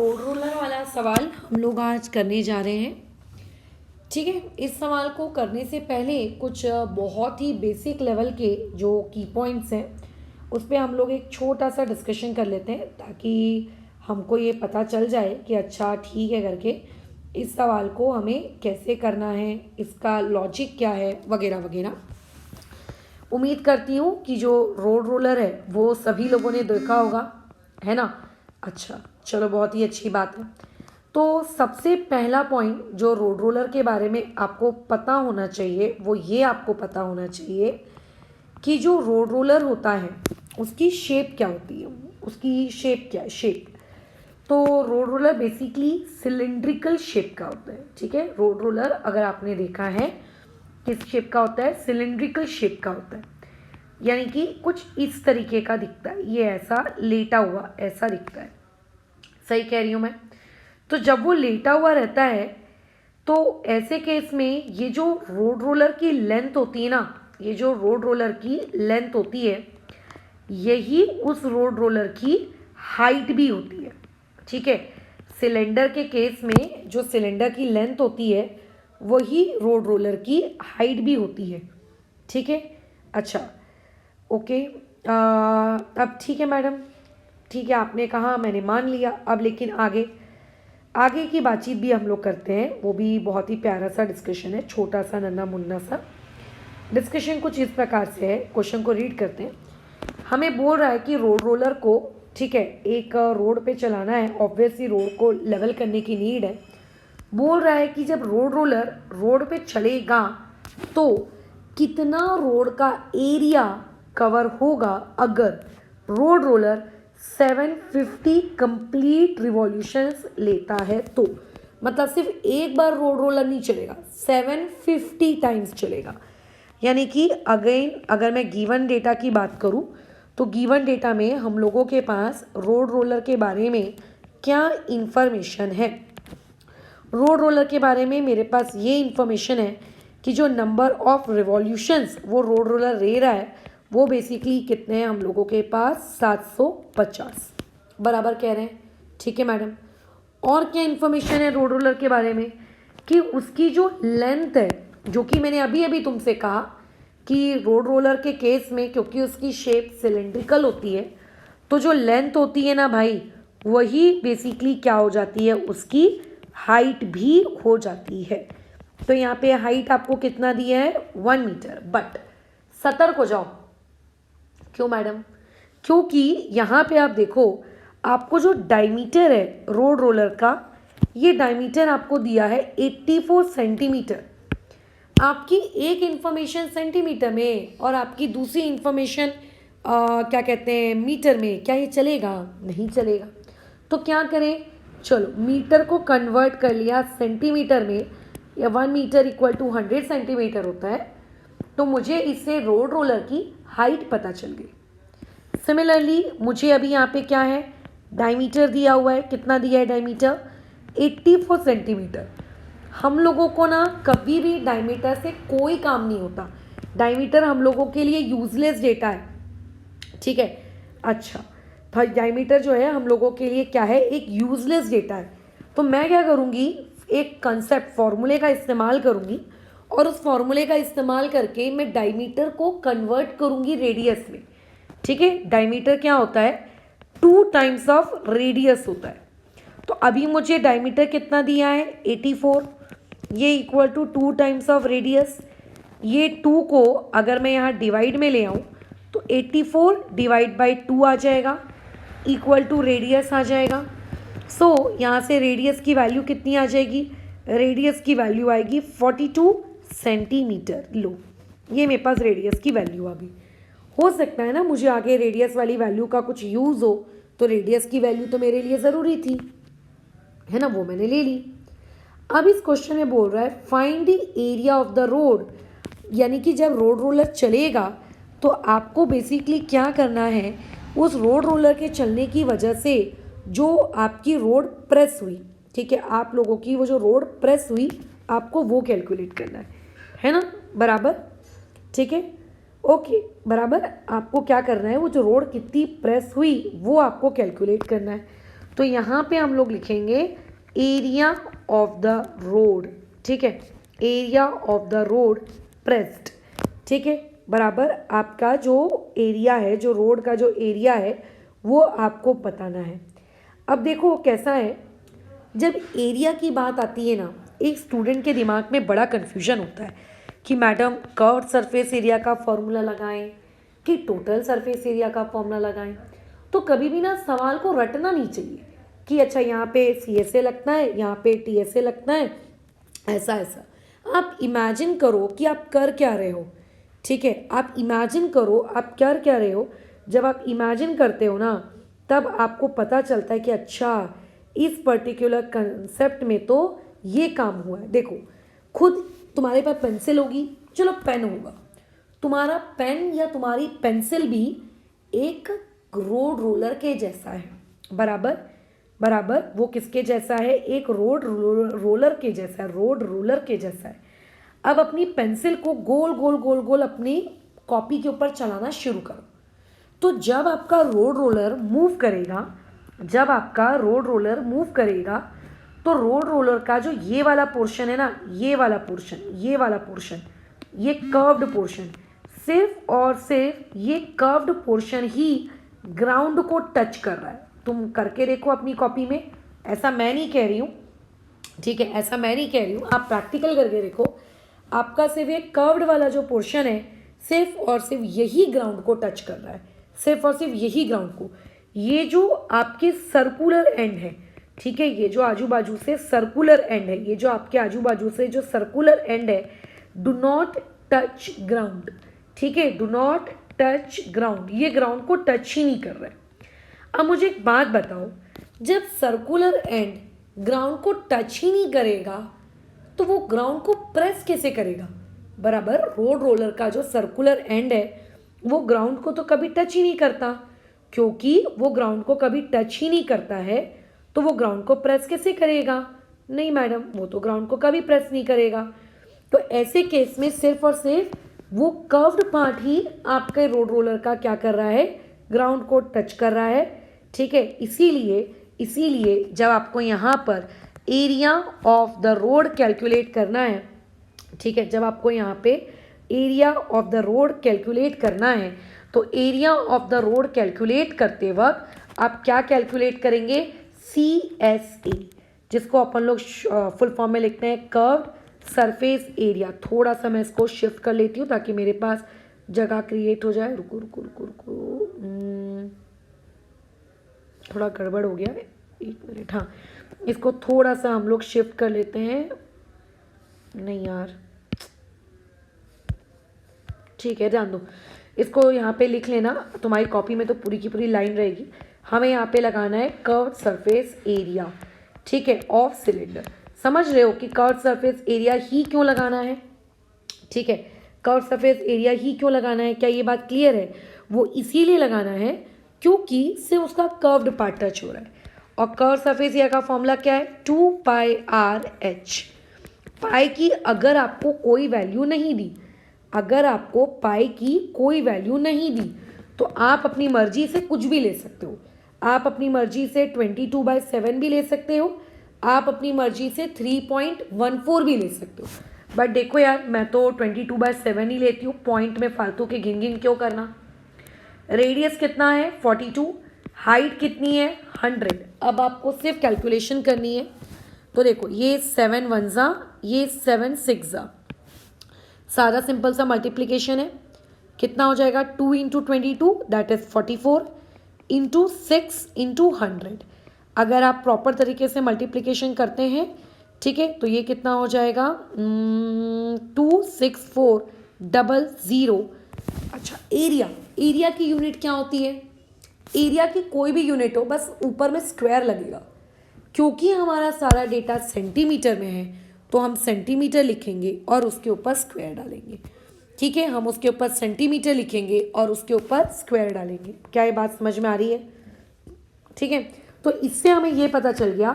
Road roller वाला सवाल हम लोग आज करने जा रहे हैं। ठीक है, इस सवाल को करने से पहले कुछ बहुत ही बेसिक लेवल के जो की पॉइंट्स हैं उस पर हम लोग एक छोटा सा डिस्कशन कर लेते हैं ताकि हमको ये पता चल जाए कि अच्छा ठीक है करके इस सवाल को हमें कैसे करना है, इसका लॉजिक क्या है वगैरह वगैरह। उम्मीद करती हूँ कि जो रोड रोलर है वो सभी लोगों ने देखा होगा, है ना। अच्छा चलो, बहुत ही अच्छी बात है। तो सबसे पहला पॉइंट जो रोड रोलर के बारे में आपको पता होना चाहिए वो ये आपको पता होना चाहिए कि जो रोड रोलर होता है उसकी शेप क्या होती है। उसकी शेप क्या है? शेप तो road roller basically cylindrical shape का होता है। ठीक है, रोड रोलर अगर आपने देखा है किस शेप का होता है? सिलिंड्रिकल शेप का होता है, यानी कि कुछ इस तरीके का दिखता है। ये ऐसा लेटा हुआ ऐसा दिखता है। सही कह रही हूँ मैं? तो जब वो लेटा हुआ रहता है तो ऐसे केस में ये जो रोड रोलर की लेंथ होती है ना, ये जो रोड रोलर की लेंथ होती है यही उस रोड रोलर की हाइट भी होती है। ठीक है, सिलेंडर के केस में जो सिलेंडर की लेंथ होती है वही रोड रोलर की हाइट भी होती है। ठीक है, अच्छा ओके। अब ठीक है मैडम, ठीक है आपने कहा, मैंने मान लिया। अब लेकिन आगे आगे की बातचीत भी हम लोग करते हैं, वो भी बहुत ही प्यारा सा डिस्कशन है, छोटा सा नन्ना मुन्ना सा डिस्कशन। कुछ इस प्रकार से है, क्वेश्चन को रीड करते हैं। हमें बोल रहा है कि रोड रोलर को, ठीक है, एक रोड पे चलाना है, ऑब्वियसली रोड को लेवल करने की नीड है। बोल रहा है कि जब रोड रोलर रोड पे चलेगा तो कितना रोड का एरिया कवर होगा अगर रोड रोलर 750 कंप्लीट रिवॉल्यूशंस लेता है। तो मतलब सिर्फ एक बार रोड रोलर नहीं चलेगा, 750 टाइम्स चलेगा। यानी कि अगेन अगर मैं गिवन डेटा की बात करूं तो गिवन डेटा में हम लोगों के पास रोड रोलर के बारे में क्या इंफॉर्मेशन है। रोड रोलर के बारे में मेरे पास ये इंफॉर्मेशन है कि जो नंबर ऑफ रिवॉल्यूशंस वो रोड रोलर ले रहा है वो बेसिकली कितने हैं हम लोगों के पास? 750 बराबर कह रहे हैं। ठीक है मैडम, और क्या इन्फॉर्मेशन है रोड रोलर के बारे में कि उसकी जो लेंथ है, जो कि मैंने अभी अभी तुमसे कहा कि रोड रोलर के केस में क्योंकि उसकी शेप सिलेंड्रिकल होती है तो जो लेंथ होती है ना भाई, वही बेसिकली क्या हो जाती है? उसकी हाइट भी हो जाती है। तो यहाँ पे हाइट आपको कितना दिया है? 1 मीटर। बट सतर्क हो जाओ। क्यों मैडम? क्योंकि यहाँ पे आप देखो, आपको जो डायमीटर है रोड रोलर का, ये डायमीटर आपको दिया है 84 सेंटीमीटर। आपकी एक इंफॉर्मेशन सेंटीमीटर में और आपकी दूसरी इंफॉर्मेशन क्या कहते हैं मीटर में, क्या ये चलेगा? नहीं चलेगा। तो क्या करें? चलो मीटर को कन्वर्ट कर लिया सेंटीमीटर में, या 1 मीटर इक्वल टू 100 सेंटीमीटर होता है। तो मुझे इससे रोड रोलर की हाइट पता चल गई। सिमिलरली मुझे अभी यहाँ पे क्या है? डायमीटर दिया हुआ है। कितना दिया है डायमीटर? 84 सेंटीमीटर। हम लोगों को ना कभी भी डायमीटर से कोई काम नहीं होता। डायमीटर हम लोगों के लिए यूजलेस डेटा है। ठीक है, अच्छा डायमीटर जो है हम लोगों के लिए क्या है? एक यूजलेस डेटा है। तो मैं क्या करूँगी? एक कंसेप्ट फॉर्मूले का इस्तेमाल करूँगी और उस फॉर्मूले का इस्तेमाल करके मैं डायमीटर को कन्वर्ट करूँगी रेडियस में। ठीक है, डायमीटर क्या होता है? 2 टाइम्स ऑफ रेडियस होता है। तो अभी मुझे डायमीटर कितना दिया है? 84। ये equal to 2 times of radius. ये 2 को अगर मैं यहाँ डिवाइड में ले आऊँ तो 84 डिवाइड बाई 2 आ जाएगा, इक्वल टू रेडियस आ जाएगा। सो यहाँ से रेडियस की वैल्यू कितनी आ जाएगी? रेडियस की वैल्यू आएगी 42 सेंटीमीटर। लो, ये मेरे पास रेडियस की वैल्यू आ गई। हो सकता है ना मुझे आगे रेडियस वाली वैल्यू का कुछ यूज़ हो, तो रेडियस की वैल्यू तो मेरे लिए ज़रूरी थी, है ना, वो मैंने ले ली। अब इस क्वेश्चन में बोल रहा है find the area of the road, यानी कि जब रोड रोलर चलेगा तो आपको बेसिकली क्या करना है? उस रोड रोलर के चलने की वजह से जो आपकी रोड प्रेस हुई, ठीक है, आप लोगों की वो जो रोड प्रेस हुई आपको वो कैलकुलेट करना है ना, बराबर? ठीक है, ओके बराबर। आपको क्या करना है? वो जो रोड कितनी प्रेस हुई वो आपको कैलकुलेट करना है। तो यहाँ पे हम लोग लिखेंगे एरिया ऑफ द रोड, ठीक है, area of the road pressed, ठीक है, बराबर आपका जो एरिया है, जो रोड का जो एरिया है वो आपको बताना है। अब देखो कैसा है, जब एरिया की बात आती है ना, एक स्टूडेंट के दिमाग में बड़ा कन्फ्यूजन होता है कि मैडम कर्व्ड सरफेस एरिया का फॉर्मूला लगाएं कि टोटल सरफेस एरिया का फॉर्मूला लगाएं। तो कभी भी ना सवाल को रटना नहीं चाहिए कि अच्छा यहाँ पे CSA लगता है, यहाँ पे TSA लगता है, ऐसा ऐसा। आप इमेजिन करो कि आप कर क्या रहे हो, ठीक है, आप इमेजिन करो आप कर क्या रहे हो। जब आप इमेजिन करते हो ना, तब आपको पता चलता है कि अच्छा इस पर्टिकुलर कंसेप्ट में तो ये काम हुआ है। देखो खुद तुम्हारे पास पेंसिल होगी, चलो पेन होगा, तुम्हारा पेन या तुम्हारी पेंसिल भी एक रोड रोलर के जैसा है, बराबर बराबर, वो किसके जैसा है, एक रोड रोलर के जैसा है, रोड रोलर के जैसा है। अब अपनी पेंसिल को गोल गोल गोल गोल अपनी कॉपी के ऊपर चलाना शुरू करो। तो जब आपका रोड रोलर मूव करेगा, जब आपका रोड रोलर मूव करेगा तो रोड रोलर का जो ये वाला पोर्शन है ना, ये वाला पोर्शन, ये वाला पोर्शन, ये कर्व्ड पोर्शन, सिर्फ और सिर्फ ये कर्व्ड पोर्शन ही ग्राउंड को टच कर रहा है। तुम करके देखो अपनी कॉपी में, ऐसा मैं नहीं कह रही हूँ, ठीक है, ऐसा मैं नहीं कह रही हूँ, आप प्रैक्टिकल करके देखो। आपका सिर्फ ये कर्व्ड वाला जो पोर्शन है सिर्फ और सिर्फ यही ग्राउंड को टच कर रहा है, सिर्फ और सिर्फ यही ग्राउंड को। ये जो आपके सर्कुलर एंड है, ठीक है, ये जो आजू बाजू से सर्कुलर एंड है, ये जो आपके आजू बाजू से जो सर्कुलर एंड है, डू नॉट टच ग्राउंड, ठीक है, डू नॉट टच ग्राउंड, ये ग्राउंड को टच ही नहीं कर रहा है। अब मुझे एक बात बताओ, जब सर्कुलर एंड ग्राउंड को टच ही नहीं करेगा तो वो ग्राउंड को प्रेस कैसे करेगा, बराबर। रोड रोलर का जो सर्कुलर एंड है वो ग्राउंड को तो कभी टच ही नहीं करता, क्योंकि वो ग्राउंड को कभी टच ही नहीं करता है तो वो ग्राउंड को प्रेस कैसे करेगा, नहीं मैडम, वो तो ग्राउंड को कभी प्रेस नहीं करेगा। तो ऐसे केस में सिर्फ और सिर्फ वो कर्व्ड पार्ट ही आपके रोड रोलर का क्या कर रहा है, ग्राउंड को टच कर रहा है, ठीक है। इसीलिए जब आपको यहाँ पर area of the road calculate करना है, ठीक है, जब आपको यहाँ पे area of the road calculate करना है तो area of the road calculate करते वक्त आप क्या कैलकुलेट करेंगे, CSA, जिसको अपन लोग फुल फॉर्म में लिखते हैं कर्व्ड सरफेस एरिया। थोड़ा सा मैं इसको शिफ्ट कर लेती हूँ ताकि मेरे पास जगह क्रिएट हो जाए। रुको रुको रुको रुको, थोड़ा गड़बड़ हो गया, एक मिनट, हाँ, इसको थोड़ा सा हम लोग शिफ्ट कर लेते हैं। नहीं यार, ठीक है, जान दो, इसको यहाँ पे लिख लेना, तुम्हारी कॉपी में तो पूरी की पूरी लाइन रहेगी। हमें यहाँ पे लगाना है कर्व्ड सरफेस एरिया, ठीक है, ऑफ सिलेंडर। समझ रहे हो कि कर्व्ड सरफेस एरिया ही क्यों लगाना है, ठीक है, कर्व्ड सरफेस एरिया ही क्यों लगाना है, क्या ये बात क्लियर है। वो इसीलिए लगाना है क्योंकि सिर्फ उसका कर्व्ड पार्ट टच हो रहा है। और कर्व्ड सरफेस एरिया का फॉर्मूला क्या है, 2πr/h। पाई की अगर आपको कोई वैल्यू नहीं दी, अगर आपको पाई की कोई वैल्यू नहीं दी तो आप अपनी मर्जी से कुछ भी ले सकते हो। आप अपनी मर्जी से 22/7 भी ले सकते हो, आप अपनी मर्जी से 3.14 भी ले सकते हो। बट देखो यार, मैं तो 22/7 ही लेती हूँ, पॉइंट में फालतू के गिन गिन क्यों करना। रेडियस कितना है, 42, हाइट कितनी है, 100। अब आपको सिर्फ कैलकुलेशन करनी है। तो देखो, ये 7 1 ये 7 6, सारा सिंपल सा मल्टीप्लिकेशन है। कितना हो जाएगा, 2 × 22 दैट इज 44 × 6 × 100। अगर आप प्रॉपर तरीके से मल्टीप्लिकेशन करते हैं, ठीक है, तो ये कितना हो जाएगा, 26400। अच्छा, एरिया की यूनिट क्या होती है, एरिया की कोई भी यूनिट हो, बस ऊपर में स्क्वायर लगेगा। क्योंकि हमारा सारा डेटा सेंटीमीटर में है तो हम सेंटीमीटर लिखेंगे और उसके ऊपर स्क्वायर डालेंगे, ठीक है, हम उसके ऊपर सेंटीमीटर लिखेंगे और उसके ऊपर स्क्वायर डालेंगे। क्या ये बात समझ में आ रही है, ठीक है। तो इससे हमें ये पता चल गया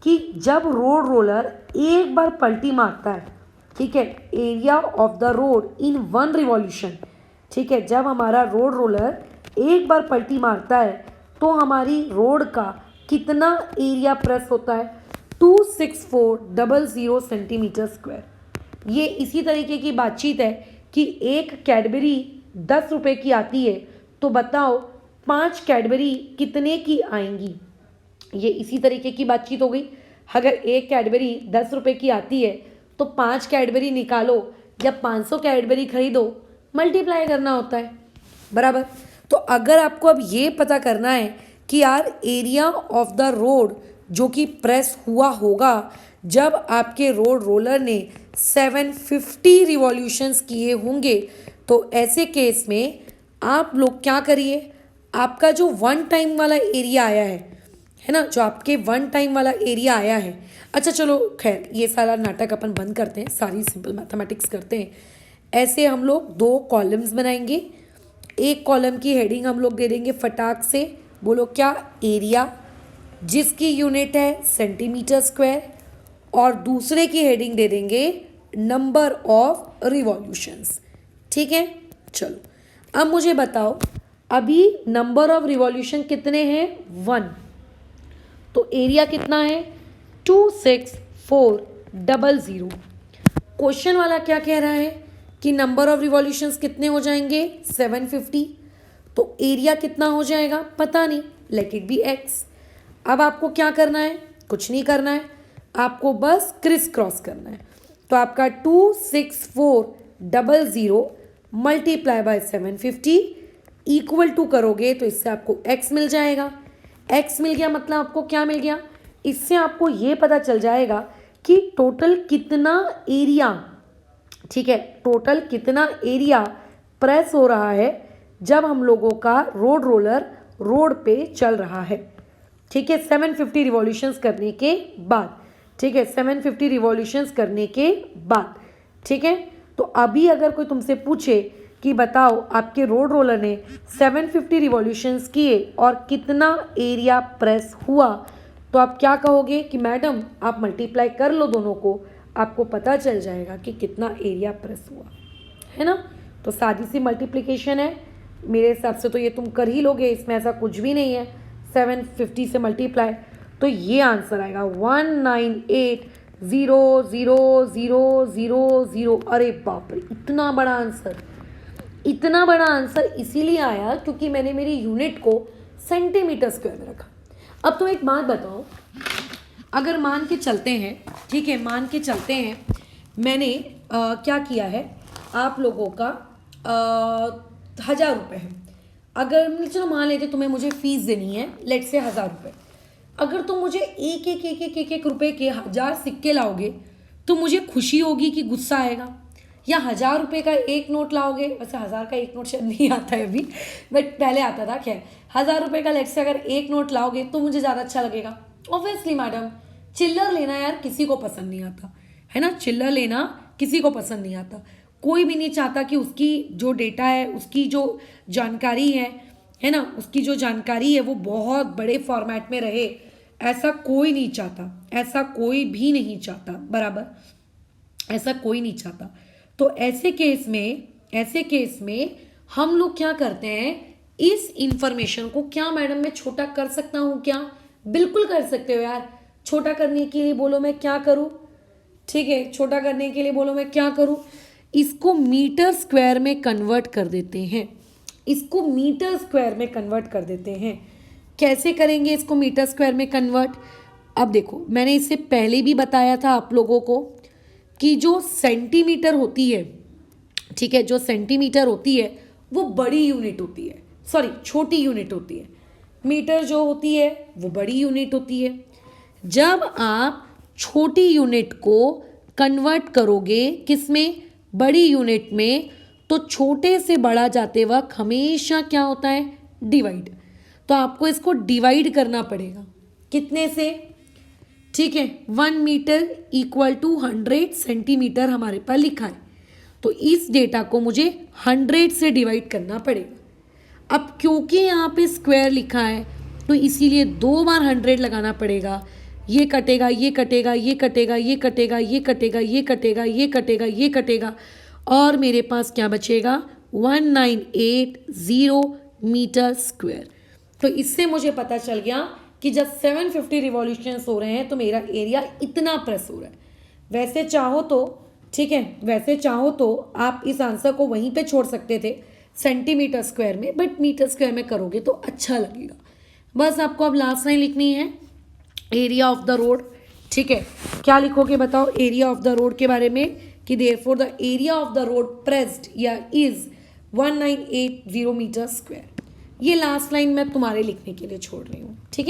कि जब रोड रोलर एक बार पलटी मारता है, ठीक है, area of the road in 1 revolution, ठीक है, जब हमारा रोड रोलर एक बार पलटी मारता है तो हमारी रोड का कितना एरिया प्रेस होता है 26400 सेंटीमीटर स्क्वायर। ये इसी तरीके की बातचीत है कि एक कैडबरी 10 रुपए की आती है, तो बताओ 5 कैडबरी कितने की आएंगी। ये इसी तरीके की बातचीत हो गई। अगर एक कैडबरी 10 रुपए की आती है तो 5 कैडबरी निकालो या 500 कैडबरी खरीदो, मल्टीप्लाई करना होता है, बराबर। तो अगर आपको अब ये पता करना है कि यार एरिया ऑफ द रोड जो कि प्रेस हुआ होगा जब आपके रोड रोलर ने 750 रिवॉल्यूशंस किए होंगे, तो ऐसे केस में आप लोग क्या करिए, आपका जो वन टाइम वाला एरिया आया है ना, जो आपके वन टाइम वाला एरिया आया है। अच्छा चलो खैर ये सारा नाटक अपन बंद करते हैं, सारी सिंपल मैथमेटिक्स करते हैं। ऐसे हम लोग 2 कॉलम्स बनाएंगे। एक कॉलम की हेडिंग हम लोग दे देंगे फटाक से, बोलो क्या, एरिया, जिसकी यूनिट है सेंटीमीटर स्क्वायर, और दूसरे की हेडिंग दे देंगे नंबर ऑफ रिवॉल्यूशंस। ठीक है, चलो अब मुझे बताओ अभी नंबर ऑफ रिवॉल्यूशन कितने हैं, 1, तो एरिया कितना है 26400। क्वेश्चन वाला क्या कह रहा है कि नंबर ऑफ रिवॉल्यूशंस कितने हो जाएंगे 750, तो एरिया कितना हो जाएगा पता नहीं, लेट इट बी एक्स। अब आपको क्या करना है, कुछ नहीं करना है, आपको बस क्रिस क्रॉस करना है। तो आपका 26400 मल्टीप्लाई बाय 750 इक्वल टू करोगे तो इससे आपको x मिल जाएगा। x मिल गया मतलब आपको क्या मिल गया, इससे आपको ये पता चल जाएगा कि टोटल कितना एरिया, ठीक है, टोटल कितना एरिया प्रेस हो रहा है जब हम लोगों का रोड रोलर रोड पे चल रहा है। ठीक है, 750 रिवॉल्यूशंस करने के बाद, ठीक है, 750 रिवॉल्यूशंस करने के बाद। ठीक है, तो अभी अगर कोई तुमसे पूछे कि बताओ आपके रोड रोलर ने 750 रिवॉल्यूशंस किए और कितना एरिया प्रेस हुआ, तो आप क्या कहोगे कि मैडम आप मल्टीप्लाई कर लो दोनों को, आपको पता चल जाएगा कि कितना एरिया प्रेस हुआ, है ना। तो सादी सी मल्टीप्लिकेशन है, मेरे हिसाब से तो ये तुम कर ही लोगे, इसमें ऐसा कुछ भी नहीं है। 750 से मल्टीप्लाई, तो ये आंसर आएगा 198,000,000। अरे बाप रे, इतना बड़ा आंसर, इतना बड़ा आंसर इसीलिए आया क्योंकि मैंने मेरी यूनिट को सेंटीमीटर स्क्वायर में रखा। अब तुम एक बात बताओ, अगर मान के चलते हैं, ठीक है, मान के चलते हैं मैंने क्या किया है, आप लोगों का 1000 रुपये है, अगर चलो मान लेते तुम्हें मुझे फीस देनी है, लेट से 1000 रुपये, अगर तुम मुझे एक रुपये के 1000 सिक्के लाओगे तो मुझे खुशी होगी कि गुस्सा आएगा, या 1000 रुपये का एक नोट लाओगे, वैसे 1000 का एक नोट शायद नहीं आता है अभी, बट पहले आता था, खैर 1000 रुपये का लेट से अगर एक नोट लाओगे तो मुझे ज़्यादा अच्छा लगेगा। ऑब्वियसली मैडम, चिल्लर लेना यार किसी को पसंद नहीं आता, है ना, चिल्लर लेना किसी को पसंद नहीं आता, कोई भी नहीं चाहता कि उसकी जो डेटा है, उसकी जो जानकारी है ना, उसकी जो जानकारी है वो बहुत बड़े फॉर्मेट में रहे, ऐसा कोई नहीं चाहता, ऐसा कोई भी नहीं चाहता, बराबर, ऐसा कोई नहीं चाहता। तो ऐसे केस में हम लोग क्या करते हैं, इस इंफॉर्मेशन को क्या मैडम मैं छोटा कर सकता हूँ क्या, बिल्कुल कर सकते हो यार। छोटा करने के लिए बोलो मैं क्या करूँ, ठीक है, छोटा करने के लिए बोलो मैं क्या करूँ, इसको मीटर स्क्वायर में कन्वर्ट कर देते हैं, इसको मीटर स्क्वायर में कन्वर्ट कर देते हैं। कैसे करेंगे इसको मीटर स्क्वायर में कन्वर्ट, अब देखो मैंने इससे पहले भी बताया था आप लोगों को कि जो सेंटीमीटर होती है, ठीक है, जो सेंटीमीटर होती है वो बड़ी यूनिट होती है, सॉरी छोटी यूनिट होती है, मीटर जो होती है वो बड़ी यूनिट होती है। जब आप छोटी यूनिट को कन्वर्ट करोगे किसमें, बड़ी यूनिट में, तो छोटे से बड़ा जाते वक्त हमेशा क्या होता है, डिवाइड। तो आपको इसको डिवाइड करना पड़ेगा, कितने से, ठीक है, 1 मीटर इक्वल टू 100 सेंटीमीटर हमारे पास लिखा है, तो इस डेटा को मुझे 100 से डिवाइड करना पड़ेगा। अब क्योंकि यहाँ पे स्क्वायर लिखा है तो इसीलिए 2 बार 100 लगाना पड़ेगा, ये कटेगा, ये कटेगा, ये कटेगा, ये कटेगा, ये कटेगा, ये कटेगा, ये कटेगा, ये कटेगा, और मेरे पास क्या बचेगा 1980 मीटर स्क्वायर। तो इससे मुझे पता चल गया कि जब 750 रिवॉल्यूशंस हो रहे हैं तो मेरा एरिया इतना प्रेस हो रहा है। वैसे चाहो तो, ठीक है, वैसे चाहो तो आप इस आंसर को वहीं पे छोड़ सकते थे सेंटीमीटर स्क्वायर में, बट मीटर स्क्वायर में करोगे तो अच्छा लगेगा। बस आपको अब लास्ट लाइन लिखनी है, एरिया ऑफ द रोड। ठीक है, क्या लिखोगे बताओ एरिया ऑफ द रोड के बारे में, कि therefore the area of the road pressed या इज 1980 मीटर स्क्वायर। ये लास्ट लाइन मैं तुम्हारे लिखने के लिए छोड़ रही हूँ। ठीक है।